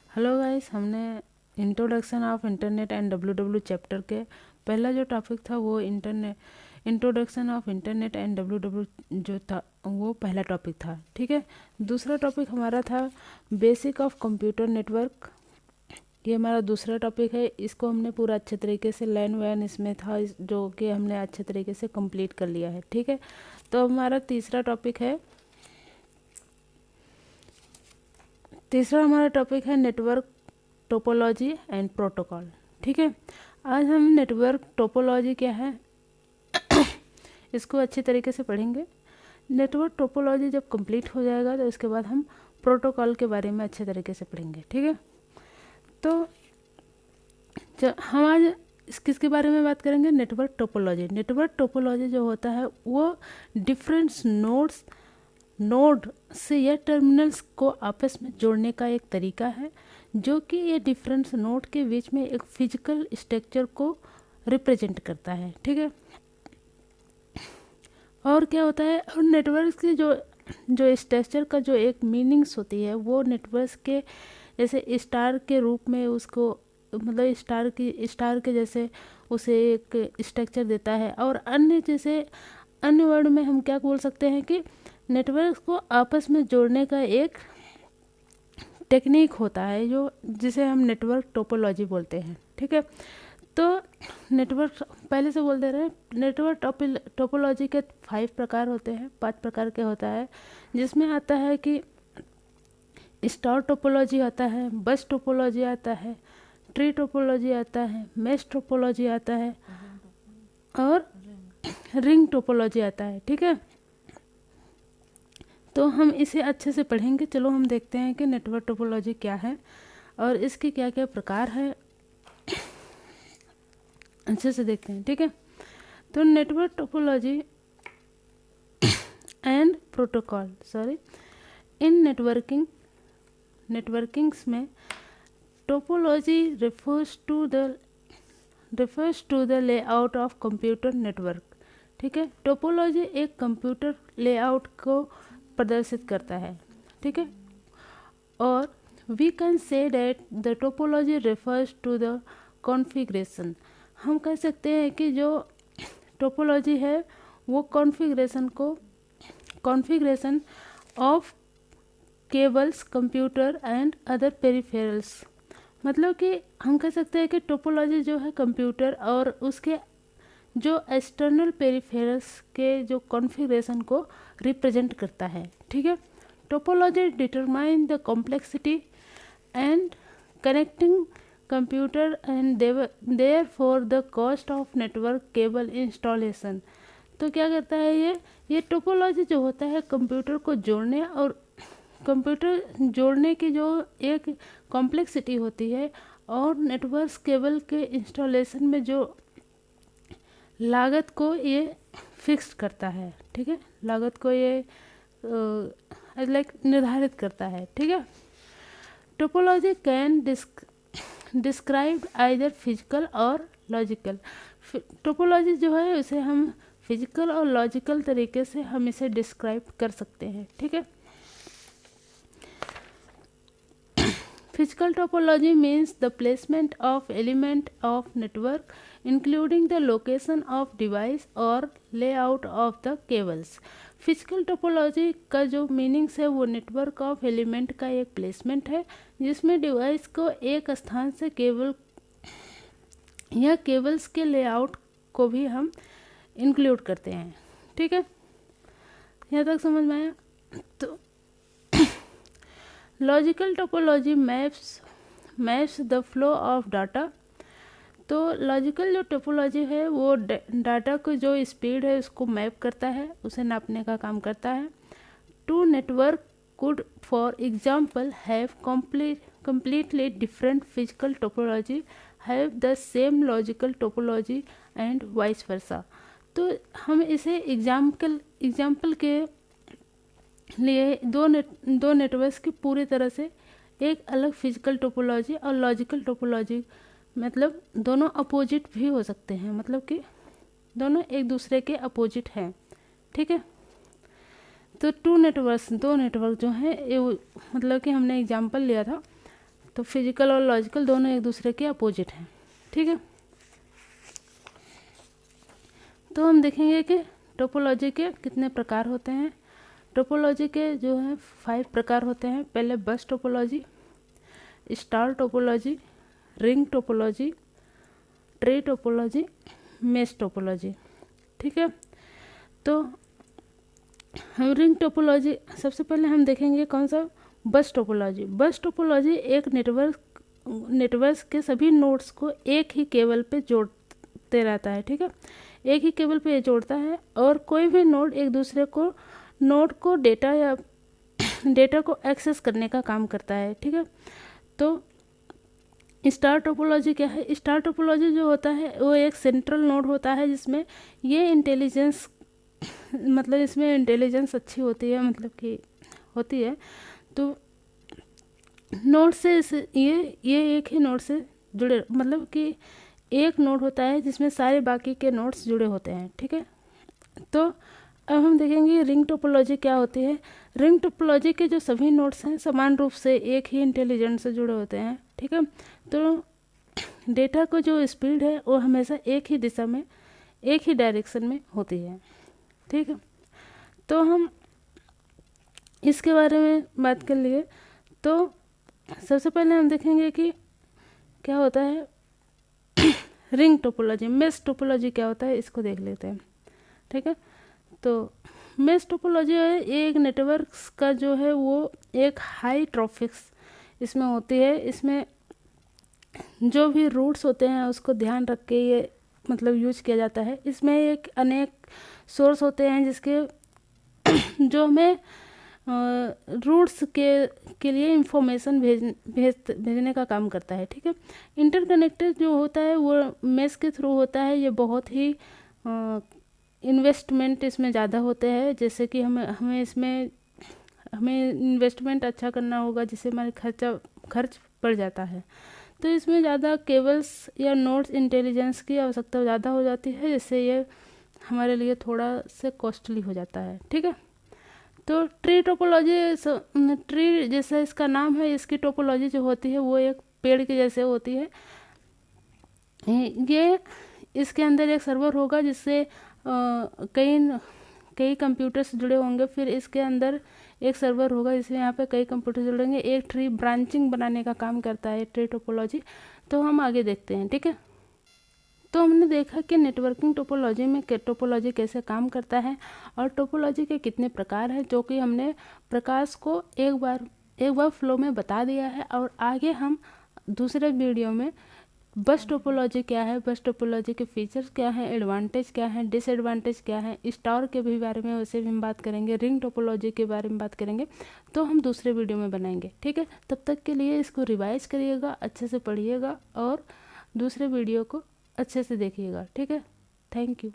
Hello guys, हमने introduction of internet and W chapter के पहला जो टॉपिक था वो introduction of internet and W जो था वो पहला टॉपिक था। ठीक है, दूसरा टॉपिक हमारा था बेसिक ऑफ कंप्यूटर नेटवर्क। ये हमारा दूसरा टॉपिक है। इसको हमने पूरा अच्छे तरीके से लैन वैन इसमें था जो कि हमने अच्छे तरीके से कंप्लीट कर लिया है। ठीक है, तो हमारा तीसरा हमारा टॉपिक है नेटवर्क टोपोलॉजी एंड प्रोटोकॉल। ठीक है, आज हम नेटवर्क टोपोलॉजी क्या है इसको अच्छी तरीके से पढ़ेंगे। नेटवर्क टोपोलॉजी जब कंप्लीट हो जाएगा तो इसके बाद हम प्रोटोकॉल के बारे में अच्छे तरीके से पढ़ेंगे। ठीक है, तो हम आज किसके बारे में बात करेंगे? Network topology. नेटवर्क टोपोलॉजी जो होता है वो डिफरेंट नोड से या टर्मिनल्स को आपस में जोड़ने का एक तरीका है, जो कि ये डिफरेंट नोड के बीच में एक फिजिकल स्ट्रक्चर को रिप्रेजेंट करता है। ठीक है, और क्या होता है, और नेटवर्क की जो स्ट्रक्चर का जो एक मीनिंग्स होती है वो नेटवर्क के जैसे स्टार के रूप में उसको मतलब स्टार के जैसे उसे एक स्ट्रक्चर देता है। और अन्य वर्ड में हम क्या बोल सकते हैं कि नेटवर्क को आपस में जोड़ने का एक टेक्निक होता है जो जिसे हम नेटवर्क टोपोलॉजी बोलते हैं। ठीक है, तो नेटवर्क पहले से बोल दे रहे हैं, नेटवर्क टोपोलॉजी के 5 प्रकार होते हैं, 5 प्रकार के होता है, जिसमें आता है कि स्टार टोपोलॉजी आता है, बस टोपोलॉजी आता है, ट्री टोपोलॉजी आता है, मेश टोपोलॉजी आता है और रिंग टोपोलॉजी आता है। ठीक है, तो हम इसे अच्छे से पढ़ेंगे। चलो हम देखते हैं कि नेटवर्क टोपोलॉजी क्या है और इसके क्या क्या प्रकार है, अच्छे से देखते हैं। ठीक है, तो network topology and protocol in networkings में topology refers to the layout of computer network। ठीक है, टोपोलॉजी एक कंप्यूटर लेआउट को प्रदर्शित करता है। ठीक है, और we can say that the topology refers to the configuration। हम कह सकते हैं कि जो टोपोलॉजी है वो configuration of cables, computer and other peripherals. मतलब कि हम कह सकते हैं कि टोपोलॉजी जो है कंप्यूटर और उसके जो एक्सटर्नल पेरिफेरल्स के जो कॉन्फ़िगरेशन को रिप्रेजेंट करता है। ठीक है, topology determine the complexity and connecting computer and therefore the cost of network cable installation. तो क्या करता है ये टोपोलॉजी जो होता है कंप्यूटर को जोड़ने और कंप्यूटर जोड़ने की जो एक कॉम्प्लेक्सिटी होती है और नेटवर्क केबल के इंस्टॉलेशन में जो लागत को ये फिक्स करता है। ठीक है, लागत को ये निर्धारित करता है। ठीक है, topology can describe either physical और लॉजिकल। टोपोलॉजी जो है उसे हम फिजिकल और लॉजिकल तरीके से हम इसे डिस्क्राइब कर सकते हैं। ठीक है, Physical topology means the placement of element of network, including the location of device or layout of the cables। Physical topology का जो मीनिंग्स है वो नेटवर्क ऑफ एलिमेंट का एक प्लेसमेंट है जिसमें डिवाइस को एक स्थान से केबल या केबल्स के लेआउट को भी हम इंक्लूड करते हैं। ठीक है, यहाँ तक समझ में आया? तो logical topology maps the flow of data. तो लॉजिकल जो टोपोलॉजी है वो डाटा को जो स्पीड है उसको मैप करता है, उसे नापने का काम करता है। Two network could for example have completely different physical topology have the same logical topology and vice versa। तो हम इसे एग्जाम्पल के लिए दो नेटवर्क्स की पूरी तरह से एक अलग फिजिकल टोपोलॉजी और लॉजिकल टोपोलॉजी, मतलब दोनों अपोजिट भी हो सकते हैं, मतलब कि दोनों एक दूसरे के अपोजिट हैं। ठीक है, तो दो नेटवर्क जो हैं ये मतलब कि हमने एग्जांपल लिया था तो फिजिकल और लॉजिकल दोनों एक दूसरे के अपोजिट हैं, ठीक है। तो हम देखेंगे कि टोपोलॉजी के कितने प्रकार होते हैं। टोपोलॉजी के जो है 5 प्रकार होते हैं। पहले बस topology, star topology, ring topology, tree topology, mesh topology, ठीक है। तो हम रिंग टोपोलॉजी सबसे पहले हम देखेंगे कौन सा, बस टोपोलॉजी। बस टोपोलॉजी एक नेटवर्क के सभी नोड्स को एक ही केबल पे जोड़ते रहता है, ठीक है। एक ही केबल पे ये जोड़ता है और कोई भी नोड एक दूसरे को नोड को डेटा को एक्सेस करने का काम करता है, ठीक है। तो स्टार टोपोलॉजी क्या है? स्टार टोपोलॉजी जो होता है वो एक सेंट्रल नोड होता है जिसमें ये इंटेलिजेंस मतलब इसमें इंटेलिजेंस अच्छी होती है, मतलब कि होती है। तो नोड से ये एक ही नोड से जुड़े, मतलब कि एक नोड होता है जिसमें सारे बाकी के नोड्स जुड़े होते हैं, ठीक है। तो अब हम देखेंगे रिंग टोपोलॉजी क्या होती है। रिंग टोपोलॉजी के जो सभी नोड्स हैं समान रूप से एक ही इंटेलिजेंस से जुड़े होते हैं, ठीक है। तो डेटा को जो स्पीड है वो हमेशा एक ही दिशा में, एक ही डायरेक्शन में होती है, ठीक है। तो हम इसके बारे में बात कर लिए। तो सबसे पहले हम देखेंगे कि क्या होता है रिंग टोपोलॉजी। मेश टोपोलॉजी क्या होता है इसको देख लेते हैं, ठीक है। तो मेश टोपोलॉजी है एक नेटवर्क का जो है वो एक हाई ट्रैफिक्स इसमें होती है। इसमें जो भी रूट्स होते हैं उसको ध्यान रख के ये मतलब यूज किया जाता है। इसमें एक अनेक सोर्स होते हैं जिसके जो हमें रूट्स के लिए इंफॉर्मेशन भेजने का काम करता है, ठीक है। इंटरकनेक्टेड जो होता है वो मेश के थ्रू होता है। ये बहुत ही इन्वेस्टमेंट इसमें ज़्यादा होते हैं, जैसे कि हमें इन्वेस्टमेंट अच्छा करना होगा जिससे हमारे खर्च बढ़ जाता है। तो इसमें ज़्यादा केबल्स या नोड्स इंटेलिजेंस की आवश्यकता ज़्यादा हो जाती है, जिससे ये हमारे लिए थोड़ा सा कॉस्टली हो जाता है, ठीक है। तो ट्री टोपोलॉजी, ट्री जैसा इसका नाम है, इसकी टोपोलॉजी जो होती है वो एक पेड़ के जैसे होती है। ये इसके अंदर एक सर्वर होगा जिससे कई कंप्यूटर्स जुड़े होंगे। फिर इसके अंदर एक सर्वर होगा जिसमें यहाँ पे कई कंप्यूटर जुड़ेंगे। एक ट्री ब्रांचिंग बनाने का काम करता है ट्री टोपोलॉजी। तो हम आगे देखते हैं, ठीक है। तो हमने देखा कि नेटवर्किंग टोपोलॉजी में टोपोलॉजी कैसे काम करता है और टोपोलॉजी के कितने प्रकार हैं, जो कि हमने प्रकाश को एक बार फ्लो में बता दिया है। और आगे हम दूसरे वीडियो में बस टोपोलॉजी क्या है, बस टोपोलॉजी के फीचर्स क्या हैं, एडवांटेज क्या है, डिसएडवांटेज क्या है, स्टार के भी बारे में वैसे भी हम बात करेंगे, रिंग टोपोलॉजी के बारे में बात करेंगे। तो हम दूसरे वीडियो में बनाएंगे, ठीक है। तब तक के लिए इसको रिवाइज करिएगा, अच्छे से पढ़िएगा और दूसरे वीडियो को अच्छे से देखिएगा, ठीक है। Thank you.